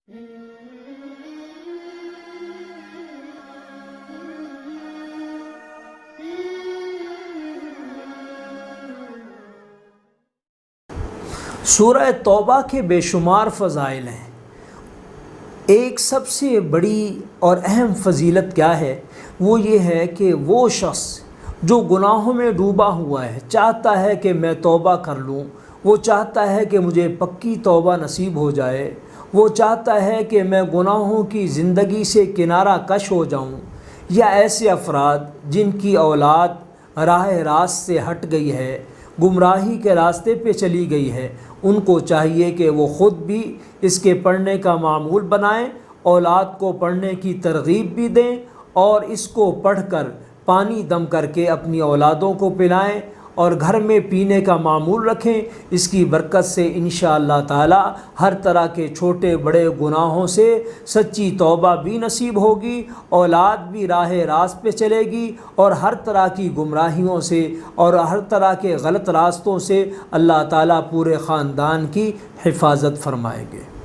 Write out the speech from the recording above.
سورہ توبہ کے بے شمار فضائل ہیں۔ ایک سب سے بڑی اور اہم فضیلت کیا ہے؟ وہ یہ ہے کہ وہ شخص جو گناہوں میں ڈوبا ہوا ہے، چاہتا ہے کہ میں توبہ کر لوں، وہ چاہتا ہے کہ مجھے پکی توبہ نصیب ہو جائے، وہ چاہتا ہے کہ میں گناہوں کی زندگی سے کنارہ کش ہو جاؤں، یا ایسے افراد جن کی اولاد راہ راست سے ہٹ گئی ہے، گمراہی کے راستے پہ چلی گئی ہے، ان کو چاہیے کہ وہ خود بھی اس کے پڑھنے کا معمول بنائیں، اولاد کو پڑھنے کی ترغیب بھی دیں، اور اس کو پڑھ کر پانی دم کر کے اپنی اولادوں کو پلائیں اور گھر میں پینے کا معمول رکھیں۔ اس کی برکت سے انشاءاللہ تعالی ہر طرح کے چھوٹے بڑے گناہوں سے سچی توبہ بھی نصیب ہوگی، اولاد بھی راہ راست پہ چلے گی، اور ہر طرح کی گمراہیوں سے اور ہر طرح کے غلط راستوں سے اللہ تعالی پورے خاندان کی حفاظت فرمائیں گے۔